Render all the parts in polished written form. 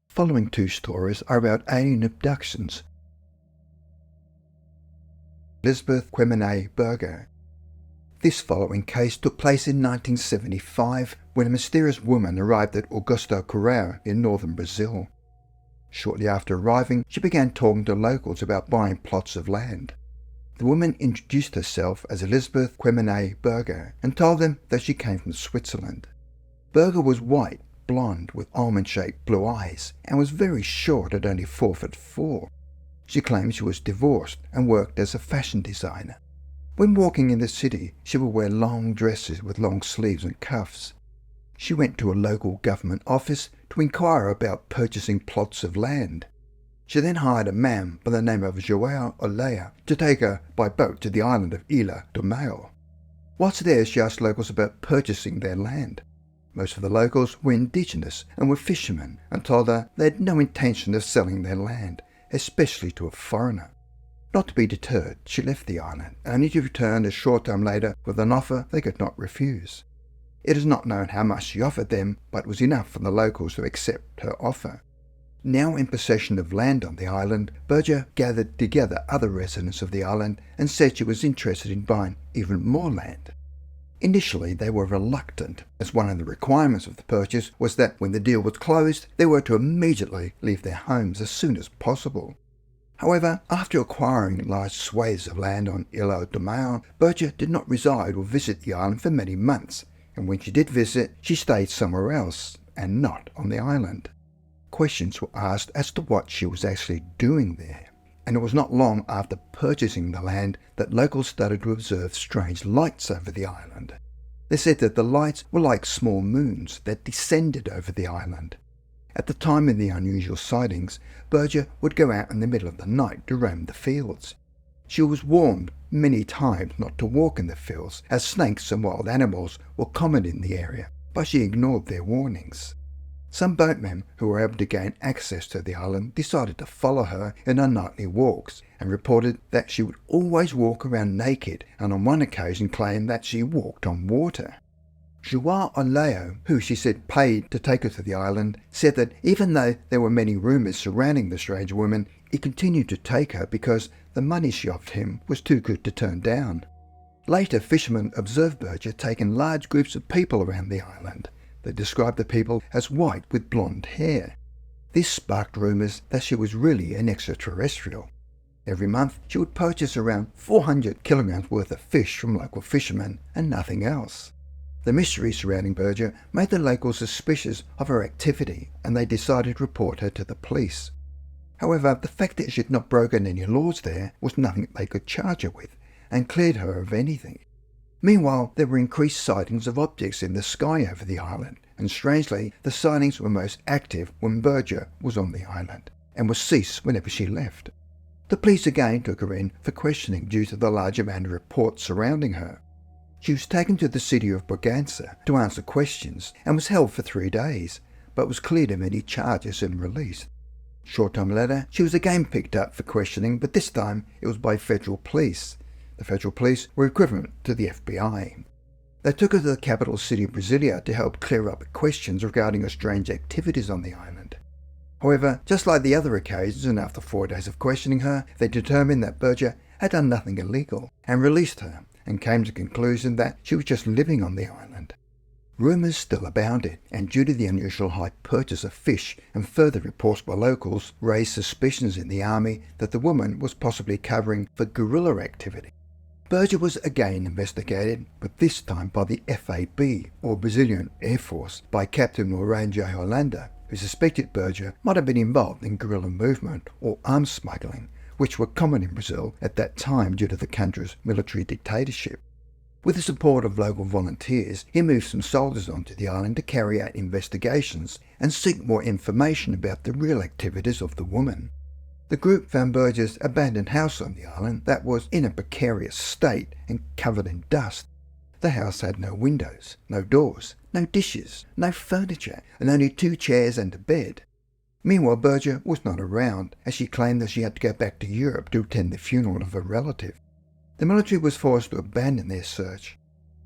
Following two stories are about alien abductions. Elizabeth Quemene Berger. This following case took place in 1975 when a mysterious woman arrived at Augusto Correia in northern Brazil. Shortly after arriving, she began talking to locals about buying plots of land. The woman introduced herself as Elizabeth Quemene Berger and told them that she came from Switzerland. Berger was white, blonde with almond-shaped blue eyes, and was very short at only 4'4". She claimed she was divorced and worked as a fashion designer. When walking in the city, she would wear long dresses with long sleeves and cuffs. She went to a local government office to inquire about purchasing plots of land. She then hired a man by the name of João Oleia to take her by boat to the island of Ilha do Mel. Whilst there, she asked locals about purchasing their land. Most of the locals were indigenous and were fishermen, and told her they had no intention of selling their land, especially to a foreigner. Not to be deterred, she left the island, only to return a short time later with an offer they could not refuse. It is not known how much she offered them, but it was enough for the locals to accept her offer. Now in possession of land on the island, Berger gathered together other residents of the island and said she was interested in buying even more land. Initially, they were reluctant, as one of the requirements of the purchase was that when the deal was closed, they were to immediately leave their homes as soon as possible. However, after acquiring large swathes of land on Ilha do Mel, Berger did not reside or visit the island for many months, and when she did visit, she stayed somewhere else, and not on the island. Questions were asked as to what she was actually doing there, and it was not long after purchasing the land that locals started to observe strange lights over the island. They said that the lights were like small moons that descended over the island. At the time of the unusual sightings, Berger would go out in the middle of the night to roam the fields. She was warned many times not to walk in the fields, as snakes and wild animals were common in the area, but she ignored their warnings. Some boatmen who were able to gain access to the island decided to follow her in her nightly walks and reported that she would always walk around naked, and on one occasion claimed that she walked on water. João Oleia, who she said paid to take her to the island, said that even though there were many rumours surrounding the strange woman, he continued to take her because the money she offered him was too good to turn down. Later, fishermen observed Berger taking large groups of people around the island. They described the people as white with blonde hair. This sparked rumours that she was really an extraterrestrial. Every month she would purchase around 400 kilograms worth of fish from local fishermen and nothing else. The mystery surrounding Berger made the locals suspicious of her activity, and they decided to report her to the police. However, the fact that she had not broken any laws there was nothing they could charge her with, and cleared her of anything. Meanwhile, there were increased sightings of objects in the sky over the island, and strangely, the sightings were most active when Berger was on the island, and would cease whenever she left. The police again took her in for questioning due to the large amount of reports surrounding her. She was taken to the city of Bragança to answer questions, and was held for 3 days, but was cleared of any charges and released. Short time later, she was again picked up for questioning, but this time it was by federal police. The federal police were equivalent to the FBI. They took her to the capital city of Brasilia to help clear up questions regarding her strange activities on the island. However, just like the other occasions, and after 4 days of questioning her, they determined that Berger had done nothing illegal and released her, and came to the conclusion that she was just living on the island. Rumours still abounded, and due to the unusual high purchase of fish and further reports by locals, raised suspicions in the army that the woman was possibly covering for guerrilla activity. Berger was again investigated, but this time by the FAB, or Brazilian Air Force, by Captain Ranger Holanda, who suspected Berger might have been involved in guerrilla movement or arms smuggling, which were common in Brazil at that time due to the country's military dictatorship. With the support of local volunteers, he moved some soldiers onto the island to carry out investigations and seek more information about the real activities of the woman. The group found Berger's abandoned house on the island that was in a precarious state and covered in dust. The house had no windows, no doors, no dishes, no furniture, and only 2 chairs and a bed. Meanwhile, Berger was not around, as she claimed that she had to go back to Europe to attend the funeral of a relative. The military was forced to abandon their search.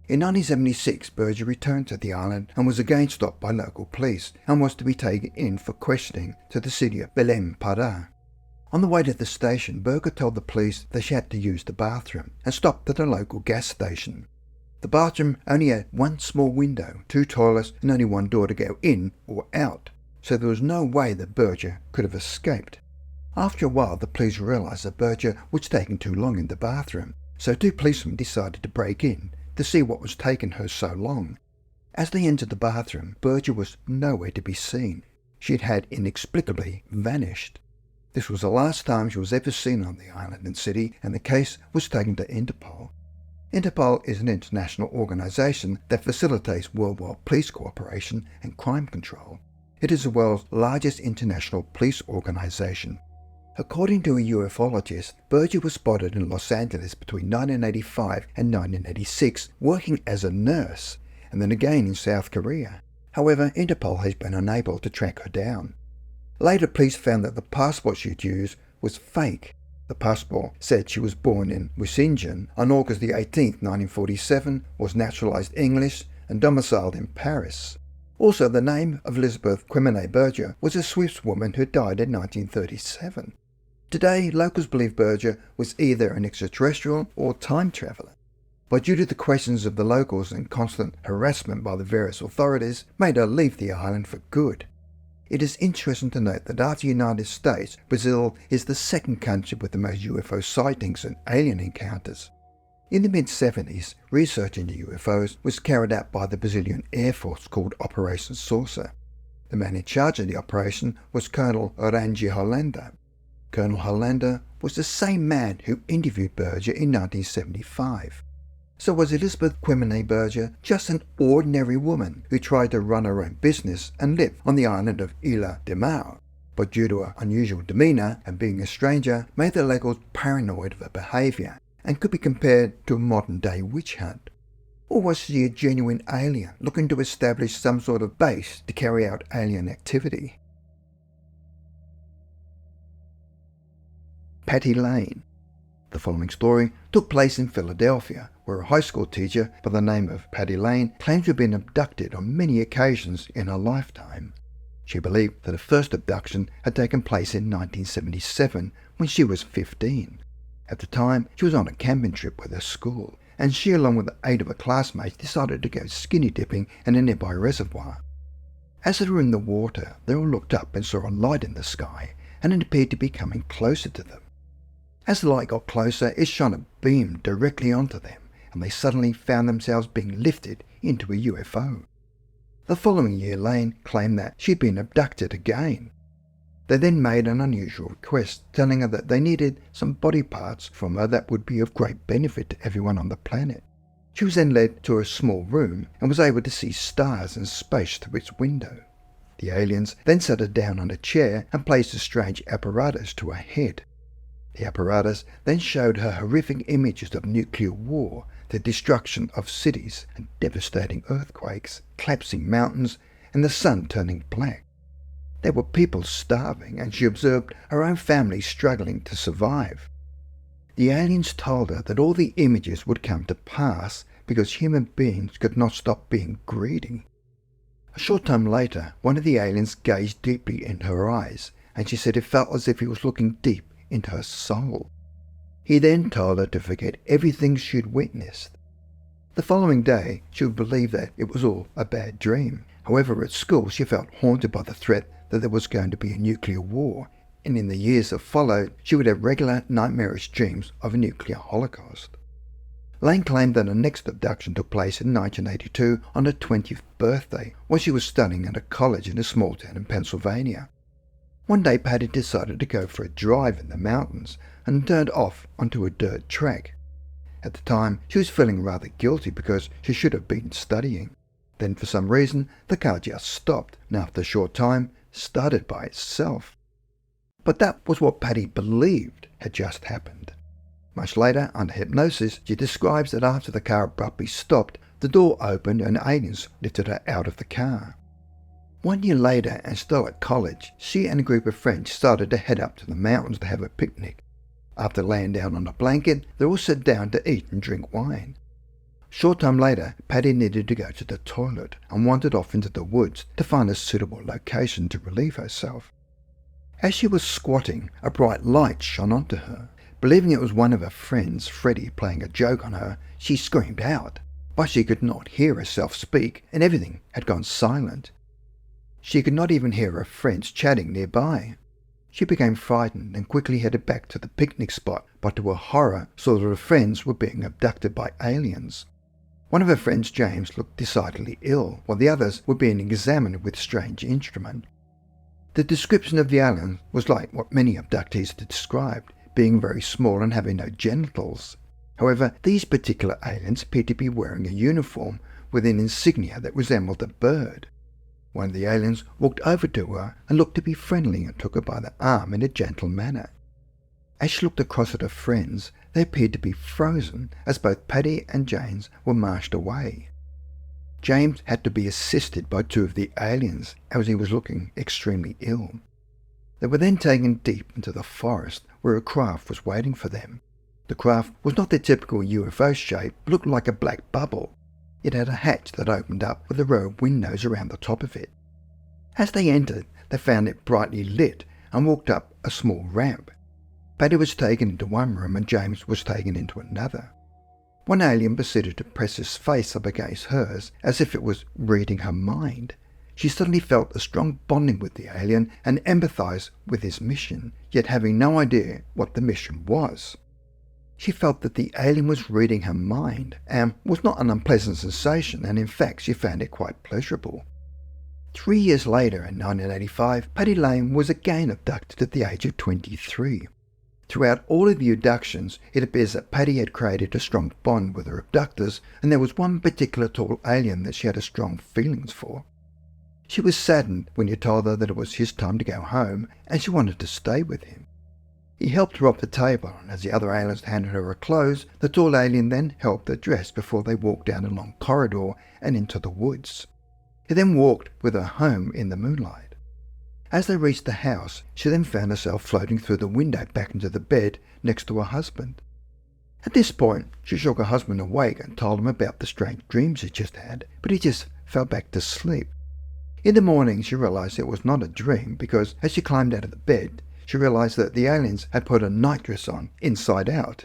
In 1976, Berger returned to the island and was again stopped by local police and was to be taken in for questioning to the city of Belém Pará. On the way to the station, Berger told the police that she had to use the bathroom and stopped at a local gas station. The bathroom only had one small window, 2 toilets and only one door to go in or out, so there was no way that Berger could have escaped. After a while, the police realised that Berger was taking too long in the bathroom, so 2 policemen decided to break in to see what was taking her so long. As they entered the bathroom, Berger was nowhere to be seen. She had inexplicably vanished. This was the last time she was ever seen on the island and city, and the case was taken to Interpol. Interpol is an international organisation that facilitates worldwide police cooperation and crime control. It is the world's largest international police organisation. According to a ufologist, Berger was spotted in Los Angeles between 1985 and 1986 working as a nurse, and then again in South Korea. However, Interpol has been unable to track her down. Later, police found that the passport she had used was fake. The passport said she was born in Wissingen on August 18, 1947, was naturalised English and domiciled in Paris. Also, the name of Elizabeth Quimene Berger was a Swiss woman who died in 1937. Today, locals believe Berger was either an extraterrestrial or time traveller, but due to the questions of the locals and constant harassment by the various authorities, made her leave the island for good. It is interesting to note that after the United States, Brazil is the second country with the most UFO sightings and alien encounters. In the mid-70s, research into UFOs was carried out by the Brazilian Air Force called Operation Saucer. The man in charge of the operation was Colonel Orange Hollander. Colonel Hollander was the same man who interviewed Berger in 1975. So was Elizabeth Quimene Berger just an ordinary woman who tried to run her own business and live on the island of Ilha de Mar, but due to her unusual demeanour and being a stranger, made the locals paranoid of her behaviour and could be compared to a modern-day witch hunt? Or was she a genuine alien looking to establish some sort of base to carry out alien activity? Patti Lane. The following story took place in Philadelphia, where a high school teacher by the name of Patti Lane claims to have been abducted on many occasions in her lifetime. She believed that her first abduction had taken place in 1977 when she was 15. At the time, she was on a camping trip with her school, and she, along with 8 of her classmates, decided to go skinny dipping in a nearby reservoir. As they were in the water, they all looked up and saw a light in the sky, and it appeared to be coming closer to them. As the light got closer, it shone a beam directly onto them, and they suddenly found themselves being lifted into a UFO. The following year, Lane claimed that she'd been abducted again. They then made an unusual request, telling her that they needed some body parts from her that would be of great benefit to everyone on the planet. She was then led to a small room and was able to see stars and space through its window. The aliens then sat her down on a chair and placed a strange apparatus to her head. The apparatus then showed her horrific images of nuclear war, the destruction of cities and devastating earthquakes, collapsing mountains, and the sun turning black. There were people starving, and she observed her own family struggling to survive. The aliens told her that all the images would come to pass because human beings could not stop being greedy. A short time later, one of the aliens gazed deeply into her eyes, and she said it felt as if he was looking deep into her soul. He then told her to forget everything she'd witnessed. The following day, she would believe that it was all a bad dream. However, at school she felt haunted by the threat that there was going to be a nuclear war, and in the years that followed, she would have regular nightmarish dreams of a nuclear holocaust. Lane claimed that her next abduction took place in 1982 on her 20th birthday, when she was studying at a college in a small town in Pennsylvania. One day, Patti decided to go for a drive in the mountains and turned off onto a dirt track. At the time, she was feeling rather guilty because she should have been studying. Then, for some reason, the car just stopped, and after a short time, started by itself. But that was what Patti believed had just happened. Much later, under hypnosis, she describes that after the car abruptly stopped, the door opened and aliens lifted her out of the car. 1 year later, and still at college, she and a group of friends started to head up to the mountains to have a picnic. After laying down on a blanket, they all sat down to eat and drink wine. Short time later, Patti needed to go to the toilet and wandered off into the woods to find a suitable location to relieve herself. As she was squatting, a bright light shone onto her. Believing it was one of her friends, Freddie, playing a joke on her, she screamed out, but she could not hear herself speak and everything had gone silent. She could not even hear her friends chatting nearby. She became frightened and quickly headed back to the picnic spot, but to her horror saw that her friends were being abducted by aliens. One of her friends, James, looked decidedly ill, while the others were being examined with strange instruments. The description of the alien was like what many abductees had described, being very small and having no genitals. However, these particular aliens appeared to be wearing a uniform with an insignia that resembled a bird. One of the aliens walked over to her and looked to be friendly and took her by the arm in a gentle manner. As she looked across at her friends, they appeared to be frozen as both Patti and James were marched away. James had to be assisted by two of the aliens as he was looking extremely ill. They were then taken deep into the forest where a craft was waiting for them. The craft was not the typical UFO shape, but looked like a black bubble. It had a hatch that opened up with a row of windows around the top of it. As they entered, they found it brightly lit and walked up a small ramp. Patti was taken into one room and James was taken into another. One alien proceeded to press his face up against hers as if it was reading her mind. She suddenly felt a strong bonding with the alien and empathized with his mission, yet having no idea what the mission was. She felt that the alien was reading her mind and was not an unpleasant sensation, and in fact she found it quite pleasurable. 3 years later, in 1985, Patti Lane was again abducted at the age of 23. Throughout all of the abductions, it appears that Patti had created a strong bond with her abductors, and there was one particular tall alien that she had strong feelings for. She was saddened when he told her that it was his time to go home, and she wanted to stay with him. He helped her off the table, and as the other aliens handed her her clothes, the tall alien then helped her dress before they walked down a long corridor and into the woods. He then walked with her home in the moonlight. As they reached the house, she then found herself floating through the window back into the bed next to her husband. At this point, she shook her husband awake and told him about the strange dreams she just had, but he just fell back to sleep. In the morning, she realized it was not a dream because as she climbed out of the bed, she realized that the aliens had put a nightdress on inside out.